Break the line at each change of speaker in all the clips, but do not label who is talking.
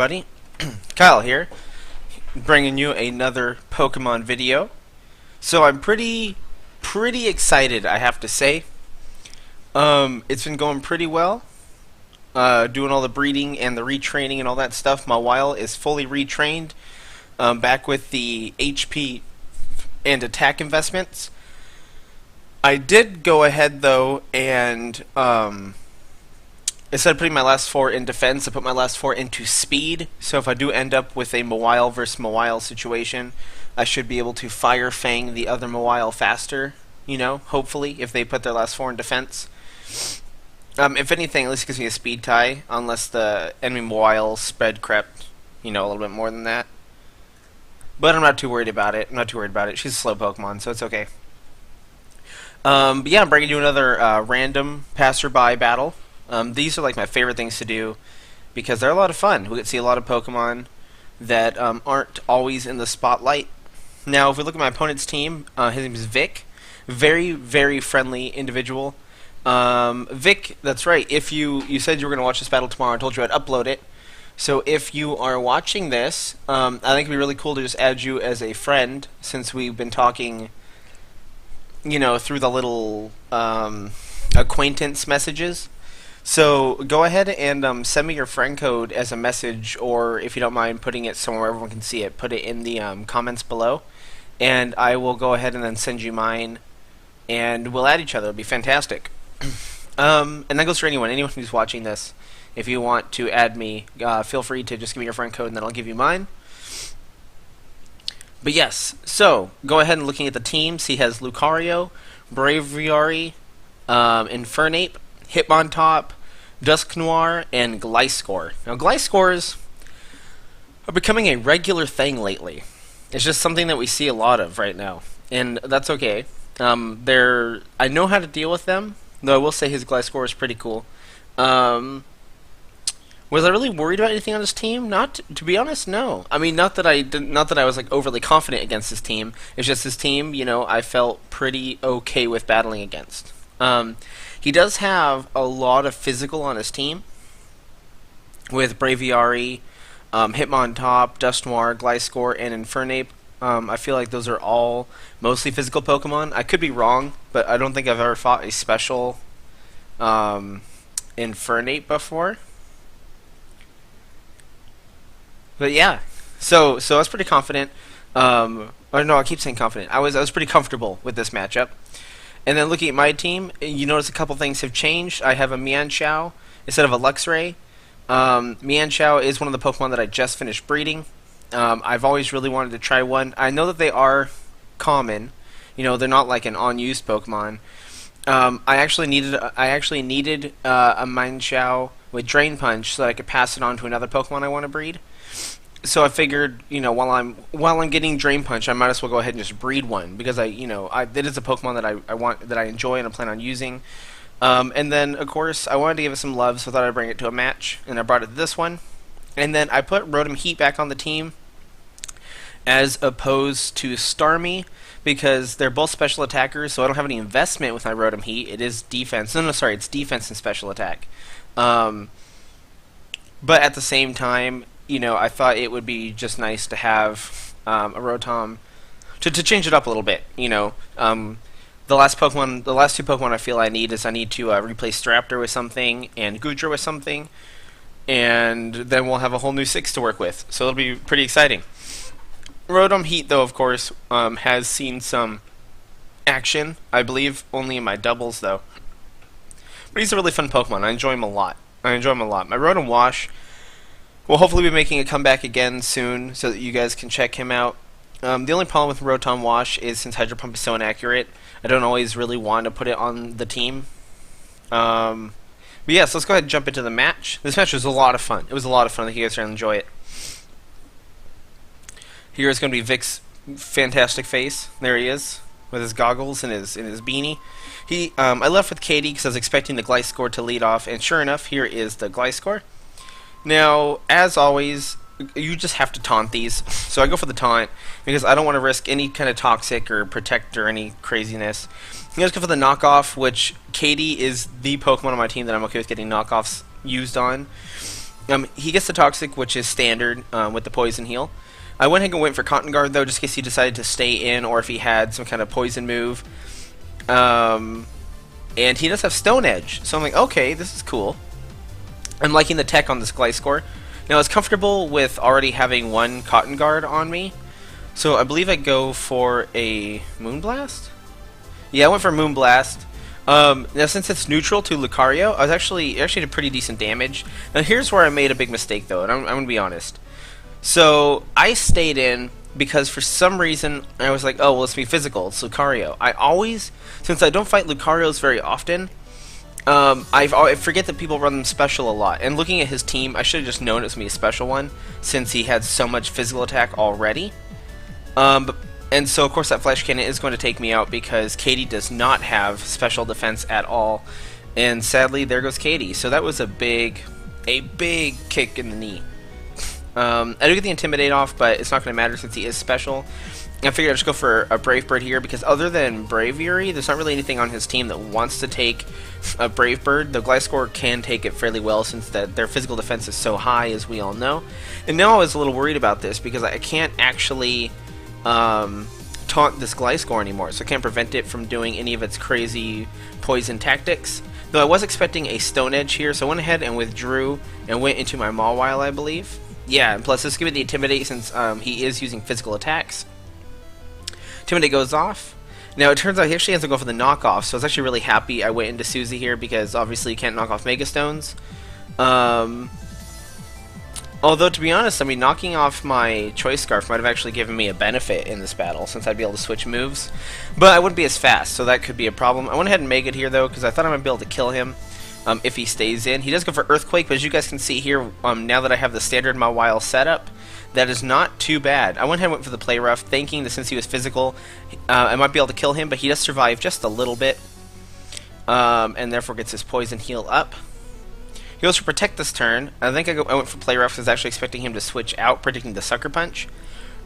Buddy, Kyle here, bringing you another Pokemon video. So I'm pretty excited, I have to say. It's been going pretty well. Doing all the breeding and the retraining and all that stuff. My Mawile is fully retrained. Back with the HP and attack investments. I did go ahead though and instead of putting my last 4 in defense, I put my last 4 into speed. So if I do end up with a Mawile versus Mawile situation, I should be able to Fire Fang the other Mawile faster, you know, hopefully, if they put their last 4 in defense. If anything, at least it gives me a speed tie, unless the enemy Mawile spread crept, you know, a little bit more than that. But I'm not too worried about it. She's a slow Pokemon, so it's okay. But yeah, I'm bringing you another random passerby battle. These are like my favorite things to do because they're a lot of fun. We get to see a lot of Pokemon that aren't always in the spotlight. Now, if we look at my opponent's team, his name is Vic. Very, very friendly individual. Vic, that's right. If you said you were going to watch this battle tomorrow, I told you I'd upload it. So if you are watching this, I think it'd be really cool to just add you as a friend since we've been talking, you know, through the little acquaintance messages. So go ahead and send me your friend code as a message, or if you don't mind putting it somewhere everyone can see it, put it in the comments below, and I will go ahead and then send you mine, and we'll add each other. It'll be fantastic. And that goes for anyone who's watching this. If you want to add me, feel free to just give me your friend code, and then I'll give you mine. But yes, so go ahead and looking at the teams. He has Lucario, Braviary, Infernape, Hitmontop, Dusknoir, and Gliscor. Now, Gliscors are becoming a regular thing lately. It's just something that we see a lot of right now, and that's okay. I know how to deal with them, though I will say his Gliscor is pretty cool. Was I really worried about anything on his team? Not, to be honest, no. I mean, not that I was like overly confident against his team. It's just his team, you know, I felt pretty okay with battling against. He does have a lot of physical on his team, with Braviary, Hitmontop, Dusknoir, Gliscor, and Infernape. I feel like those are all mostly physical Pokemon. I could be wrong, but I don't think I've ever fought a special Infernape before. But yeah, so I was pretty confident. Or no, I keep saying confident. I was pretty comfortable with this matchup. And then looking at my team, you notice a couple things have changed. I have a Mienshao instead of a Luxray. Mienshao is one of the Pokemon that I just finished breeding. I've always really wanted to try one. I know that they are common. You know, they're not like an unused Pokemon. I actually needed a Mienshao with Drain Punch so that I could pass it on to another Pokemon I want to breed. So I figured, you know, while I'm getting Drain Punch, I might as well go ahead and just breed one because it is a Pokemon that I enjoy and I plan on using. And then of course I wanted to give it some love, so I thought I'd bring it to a match, and I brought it to this one. And then I put Rotom Heat back on the team as opposed to Starmie because they're both special attackers, so I don't have any investment with my Rotom Heat. It is defense. No, sorry, it's defense and special attack. But at the same time, you know, I thought it would be just nice to have a Rotom to change it up a little bit. You know, the last two Pokemon I feel I need to replace Staraptor with something and Goodra with something, and then we'll have a whole new 6 to work with. So it'll be pretty exciting. Rotom Heat, though, of course, has seen some action. I believe only in my doubles, though. But he's a really fun Pokemon. I enjoy him a lot. My Rotom Wash will hopefully be making a comeback again soon so that you guys can check him out. The only problem with Rotom Wash is since Hydro Pump is so inaccurate, I don't always really want to put it on the team. But yeah, so let's go ahead and jump into the match. This match was a lot of fun. It was a lot of fun. I think you guys are going to enjoy it. Here is going to be Vic's fantastic face. There he is with his goggles and his beanie. I left with Katie because I was expecting the Gliscor to lead off, and sure enough, here is the Gliscor. Now, as always, you just have to taunt these. So I go for the taunt because I don't want to risk any kind of toxic or protect or any craziness. You guys go for the knockoff, which Katie is the Pokemon on my team that I'm okay with getting knockoffs used on. He gets the Toxic, which is standard with the Poison Heal. I went ahead and went for Cotton Guard, though, just in case he decided to stay in or if he had some kind of poison move. And he does have Stone Edge, so I'm like, okay, this is cool. I'm liking the tech on this Gliscor. Now, I was comfortable with already having one Cotton Guard on me, so I believe I go for a Moonblast? Yeah, I went for Moonblast. Now, since it's neutral to Lucario, I was actually did pretty decent damage. Now, here's where I made a big mistake, though, and I'm going to be honest. So, I stayed in because for some reason, I was like, oh, well, let's be physical. It's Lucario. I always, since I don't fight Lucarios very often, I forget that people run them special a lot. And looking at his team, I should have just known it was going to be a special one, since he had so much physical attack already. And so, of course, that Flash Cannon is going to take me out because Katie does not have special defense at all. And sadly, there goes Katie. So that was a big kick in the knee. I do get the Intimidate off, but it's not going to matter since he is special. I figured I'd just go for a Brave Bird here because other than Braviary, there's not really anything on his team that wants to take a Brave Bird. The Gliscor can take it fairly well since their physical defense is so high, as we all know. And now I was a little worried about this because I can't actually taunt this Gliscor anymore, so I can't prevent it from doing any of its crazy poison tactics. Though I was expecting a Stone Edge here, so I went ahead and withdrew and went into my Mawile, I believe. Yeah, and plus let's give it the Intimidate since he is using physical attacks. Intimidate goes off. Now it turns out he actually has to go for the knockoff, so I was actually really happy I went into Susie here because obviously you can't knock off Mega Stones. Although, to be honest, I mean, knocking off my Choice Scarf might have actually given me a benefit in this battle, since I'd be able to switch moves. But I wouldn't be as fast, so that could be a problem. I went ahead and Mega it here, though, because I thought I might be able to kill him if he stays in. He does go for Earthquake, but as you guys can see here, now that I have the standard Mawile setup, that is not too bad. I went ahead and went for the Play Rough, thinking that since he was physical, I might be able to kill him, but he does survive just a little bit, and therefore gets his Poison Heal up. He goes for Protect this turn. I think I went for Play Rough because I was actually expecting him to switch out, predicting the Sucker Punch.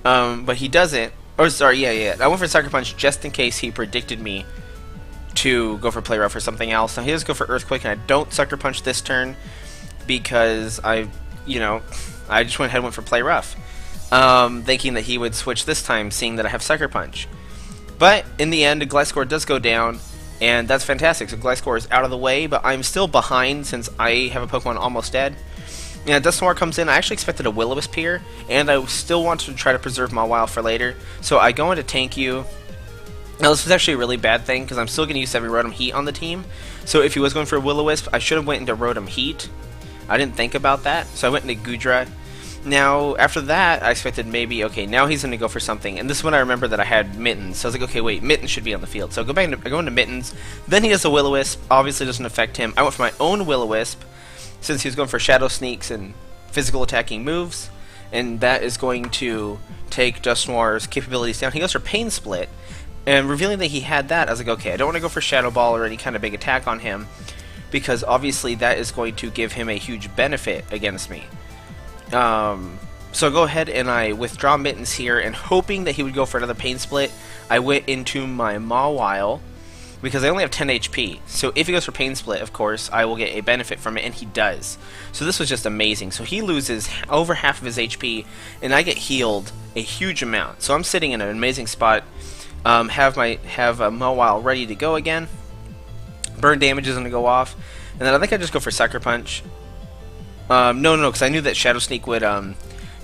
But he doesn't. Or, sorry, yeah. I went for Sucker Punch just in case he predicted me to go for Play Rough or something else. Now he does go for Earthquake, and I don't Sucker Punch this turn because I just went ahead and went for Play Rough. Thinking that he would switch this time, seeing that I have Sucker Punch. But in the end, Gliscor does go down. And that's fantastic. So Gliscor is out of the way, but I'm still behind since I have a Pokemon almost dead. Yeah, Dusknoir comes in. I actually expected a Will-O-Wisp here, and I still wanted to try to preserve Mawile for later. So I go into Tank You. Now this was actually a really bad thing because I'm still going to use heavy Rotom Heat on the team. So if he was going for a Will-O-Wisp, I should have went into Rotom Heat. I didn't think about that, so I went into Goodra. Now, after that, I expected maybe, okay, now he's going to go for something. And this is when I remember that I had Mittens. So I was like, okay, wait, Mittens should be on the field. So I go into Mittens. Then he does a Will-O-Wisp. Obviously doesn't affect him. I went for my own Will-O-Wisp since he was going for Shadow Sneaks and physical attacking moves. And that is going to take Dusknoir's capabilities down. He goes for Pain Split. And revealing that he had that, I was like, okay, I don't want to go for Shadow Ball or any kind of big attack on him, because obviously that is going to give him a huge benefit against me. So I go ahead and I withdraw Mittens here, and hoping that he would go for another Pain Split, I went into my Mawile, because I only have 10 HP. So if he goes for Pain Split, of course, I will get a benefit from it, and he does. So this was just amazing. So he loses over half of his HP, and I get healed a huge amount. So I'm sitting in an amazing spot. Have a Mawile ready to go again. Burn damage is going to go off, and then I think I just go for Sucker Punch. No, because I knew that Shadow Sneak would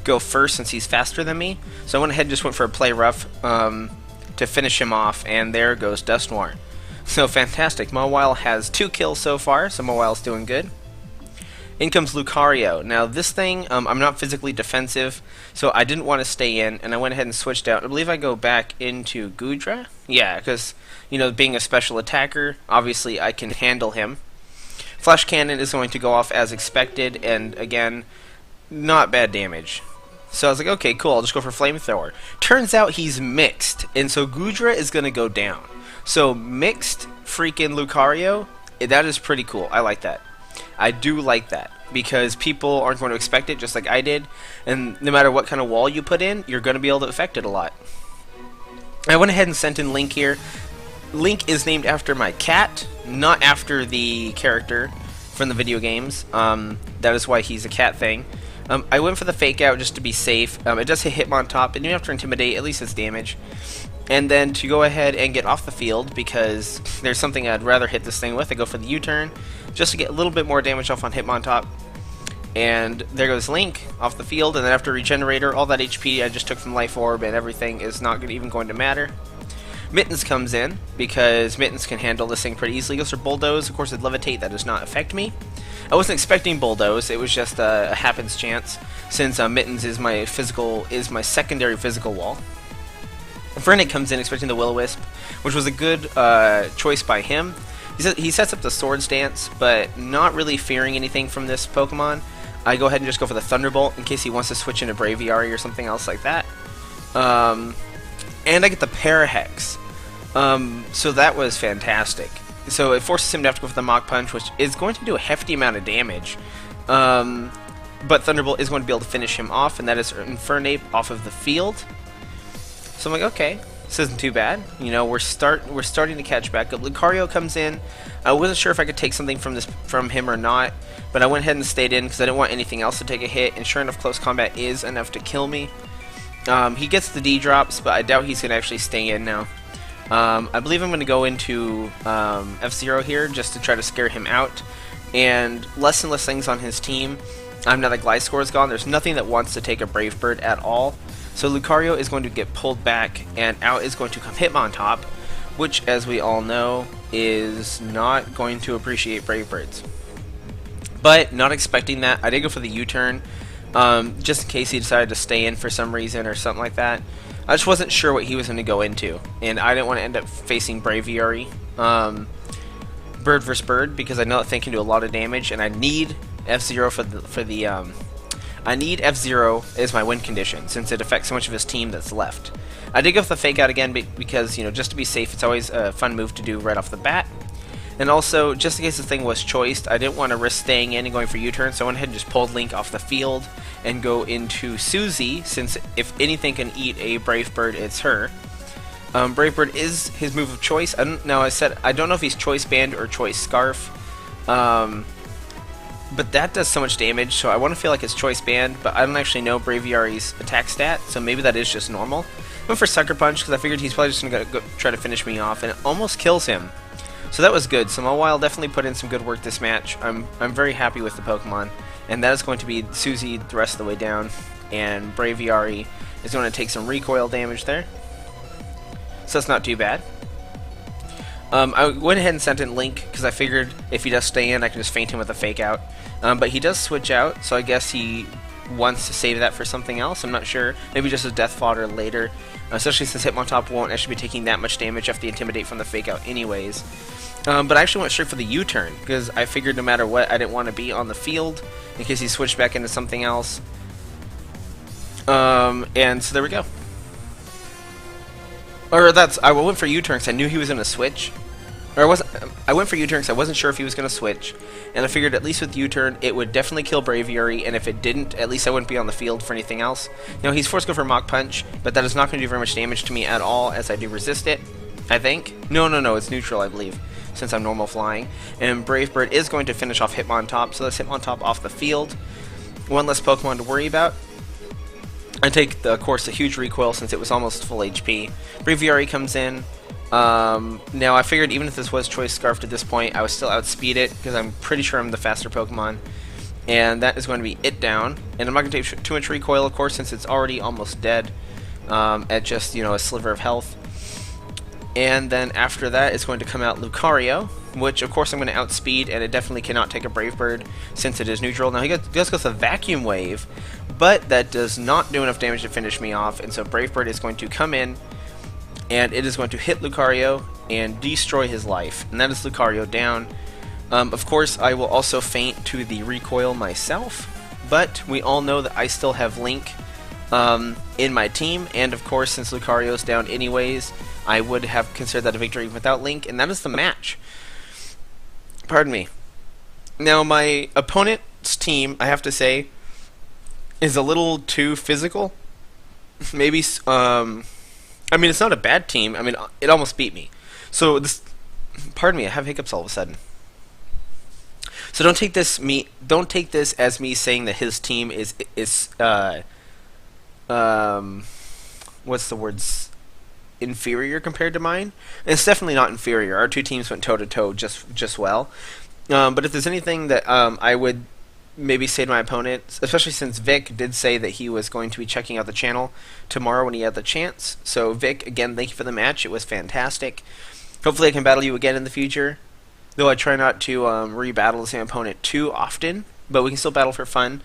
go first since he's faster than me. So I went ahead and just went for a Play Rough to finish him off, and there goes Dusknoir. So fantastic. Mawile has 2 kills so far, so Mawile's doing good. In comes Lucario. Now this thing, I'm not physically defensive, so I didn't want to stay in, and I went ahead and switched out. I believe I go back into Goodra. Yeah, because, being a special attacker, obviously I can handle him. Flash Cannon is going to go off as expected, and again, not bad damage. So I was like, okay, cool, I'll just go for Flamethrower. Turns out he's mixed, and so Goodra is going to go down. So mixed freaking Lucario, that is pretty cool. I like that. I do like that, because people aren't going to expect it just like I did, and no matter what kind of wall you put in, you're going to be able to affect it a lot. I went ahead and sent in Link here. Link is named after my cat, not after the character from the video games. That is why he's a cat thing. I went for the fake out just to be safe. It does hit him on top, and you have to intimidate, at least it's damage. And then to go ahead and get off the field, because there's something I'd rather hit this thing with, I go for the U-turn, just to get a little bit more damage off on Hitmontop. And there goes Link off the field, and then after Regenerator, all that HP I just took from Life Orb and everything is not even going to matter. Mittens comes in, because Mittens can handle this thing pretty easily. Goes for Bulldoze, of course with Levitate that does not affect me. I wasn't expecting Bulldoze, it was just a happens chance, since Mittens is my secondary physical wall. Vernic comes in expecting the Will-O-Wisp, which was a good choice by him. He sets up the Swords Dance, but not really fearing anything from this Pokemon. I go ahead and just go for the Thunderbolt in case he wants to switch into Braviary or something else like that. And I get the Parahex. So that was fantastic. So it forces him to have to go for the Mach Punch, which is going to do a hefty amount of damage. But Thunderbolt is going to be able to finish him off, and that is Infernape off of the field. So I'm like, okay, this isn't too bad. You know, we're starting to catch back up. Lucario comes in. I wasn't sure if I could take something from him or not, but I went ahead and stayed in because I didn't want anything else to take a hit. And sure enough, close combat is enough to kill me. He gets the D drops, but I doubt he's gonna actually stay in now. I believe I'm gonna go into F-Zero here just to try to scare him out. And less things on his team. Now that Gliscor is gone, there's nothing that wants to take a Brave Bird at all. So Lucario is going to get pulled back, and out is going to come Hitmontop, which, as we all know, is not going to appreciate Brave Birds. But, not expecting that, I did go for the U-turn, just in case he decided to stay in for some reason or something like that. I just wasn't sure what he was going to go into, and I didn't want to end up facing Braviary, Bird vs. Bird, because I know that thing can do a lot of damage, and I need F-Zero I need F-Zero as my win condition, since it affects so much of his team that's left. I did go for the Fake Out again because, you know, just to be safe, it's always a fun move to do right off the bat. And also, just in case the thing was choiced, I didn't want to risk staying in and going for U-turn, so I went ahead and just pulled Link off the field and go into Suzy, since if anything can eat a Brave Bird, it's her. Brave Bird is his move of choice. I don't know if he's Choice Band or Choice Scarf. But that does so much damage, so I want to feel like it's Choice Band, but I don't actually know Braviary's attack stat, so maybe that is just normal. I went for Sucker Punch because I figured he's probably just going to go try to finish me off, and it almost kills him. So that was good. So Mawile definitely put in some good work this match. I'm very happy with the Pokemon, and that is going to be Suzy the rest of the way down, and Braviary is going to take some recoil damage there. So that's not too bad. I went ahead and sent in Link because I figured if he does stay in, I can just feint him with a Fake Out. But he does switch out, so I guess he wants to save that for something else. I'm not sure. Maybe just a Death Fodder later, especially since Hitmontop won't actually be taking that much damage after the Intimidate from the Fake Out anyways. But I actually went straight for the U-turn because I figured no matter what, I didn't want to be on the field in case he switched back into something else. And so there we go. I went for U-turn because I knew he was going to switch. I went for U-turn because I wasn't sure if he was going to switch, and I figured at least with U-turn it would definitely kill Braviary, and if it didn't, at least I wouldn't be on the field for anything else. Now he's forced to go for Mach Punch, but that is not going to do very much damage to me at all, as I do resist it, I think. No, it's neutral, I believe, since I'm normal flying. And Brave Bird is going to finish off Hitmontop, so that's Hitmontop off the field. One less Pokemon to worry about. I take, of course, a huge recoil since it was almost full HP. Braviary comes in. Now I figured even if this was Choice Scarf at this point, I would still outspeed it because I'm pretty sure I'm the faster Pokemon. And that is going to be it down. And I'm not going to take too much recoil, of course, since it's already almost dead at just, a sliver of health. And then after that is going to come out Lucario, which of course I'm going to outspeed, and it definitely cannot take a Brave Bird since it is neutral. Now he does go with a Vacuum Wave, but that does not do enough damage to finish me off, and so Brave Bird is going to come in, and it is going to hit Lucario and destroy his life, and that is Lucario down. Of course, I will also feint to the recoil myself, but we all know that I still have Link in my team, and of course, since Lucario's down anyways, I would have considered that a victory without Link, and that is the match. Pardon me. Now, my opponent's team, I have to say, is a little too physical. Maybe, I mean, it's not a bad team. I mean, it almost beat me. So, pardon me, I have hiccups all of a sudden. So don't take this as me saying that his team is um what's the words, inferior compared to mine. And it's definitely not inferior. Our two teams went toe to toe just well. But if there's anything that I would maybe say to my opponent, especially since Vic did say that he was going to be checking out the channel tomorrow when he had the chance. So Vic, again, thank you for the match. It was fantastic. Hopefully I can battle you again in the future. Though I try not to re-battle the same opponent too often, but we can still battle for fun.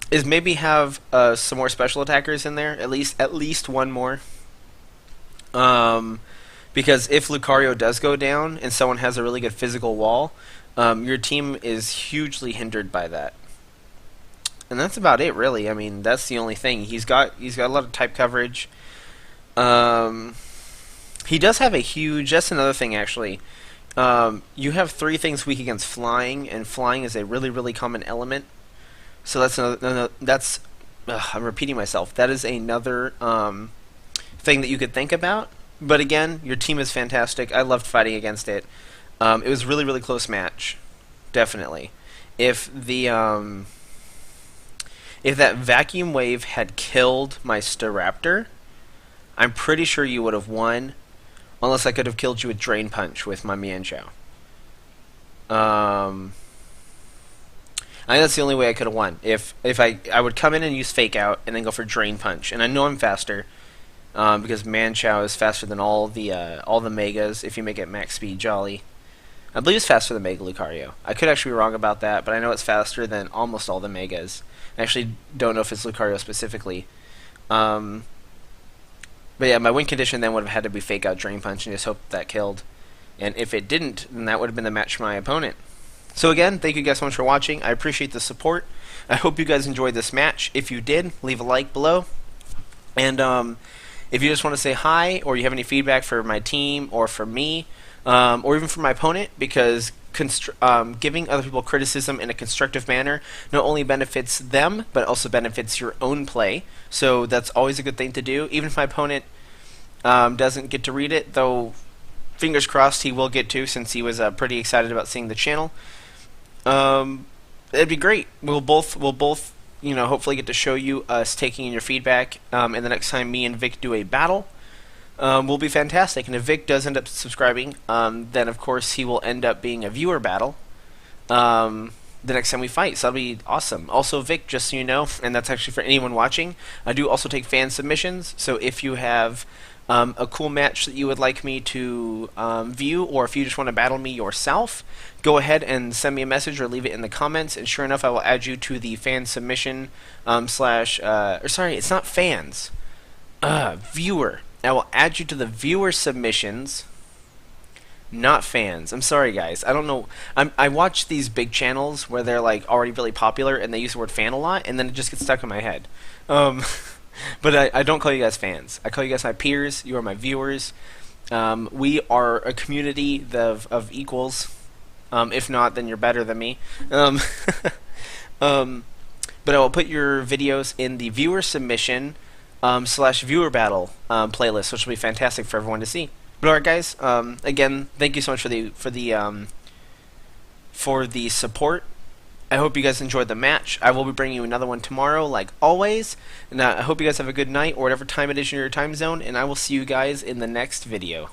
Is maybe have some more special attackers in there, at least one more. Because if Lucario does go down and someone has a really good physical wall, your team is hugely hindered by that. And that's about it, really. I mean, that's the only thing. He's got a lot of type coverage. He does have a huge. That's another thing, actually. You have 3 things weak against flying, and flying is a really common element. So that's that's. I'm repeating myself. That is another thing that you could think about. But again, your team is fantastic. I loved fighting against it. It was a really close match, definitely. If that vacuum wave had killed my Staraptor, I'm pretty sure you would have won, unless I could have killed you with Drain Punch with my Mienshao. I think that's the only way I could have won. If I would come in and use Fake Out and then go for Drain Punch, and I know I'm faster. Because Mienshao is faster than all the Megas if you make it max speed jolly. I believe it's faster than Mega Lucario. I could actually be wrong about that, but I know it's faster than almost all the Megas. I actually don't know if it's Lucario specifically. But yeah, my win condition then would have had to be Fake Out Drain Punch and just hope that killed. And if it didn't, then that would have been the match for my opponent. So again, thank you guys so much for watching. I appreciate the support. I hope you guys enjoyed this match. If you did, leave a like below. And if you just want to say hi, or you have any feedback for my team, or for me, or even for my opponent, because giving other people criticism in a constructive manner not only benefits them, but also benefits your own play. So that's always a good thing to do. Even if my opponent doesn't get to read it, though fingers crossed he will get to, since he was pretty excited about seeing the channel. It'd be great. We'll both hopefully get to show you us taking in your feedback, and the next time me and Vic do a battle will be fantastic. And if Vic does end up subscribing, then of course he will end up being a viewer battle the next time we fight, so that'll be awesome. Also, Vic, just so you know, and that's actually for anyone watching, I do also take fan submissions, so if you have a cool match that you would like me to view, or if you just want to battle me yourself, go ahead and send me a message or leave it in the comments, and sure enough I will add you to the fan submission sorry, it's not fans, viewer. I will add you to the viewer submissions, not fans. I'm sorry guys, I don't know. I watch these big channels where they're like already really popular and they use the word fan a lot, and then it just gets stuck in my head. But I don't call you guys fans. I call you guys my peers. You are my viewers. We are a community of equals. If not, then you're better than me. But I will put your videos in the viewer submission / viewer battle playlist, which will be fantastic for everyone to see. But alright, guys. Again, thank you so much for the support. I hope you guys enjoyed the match. I will be bringing you another one tomorrow, like always. And I hope you guys have a good night, or whatever time it is in your time zone. And I will see you guys in the next video.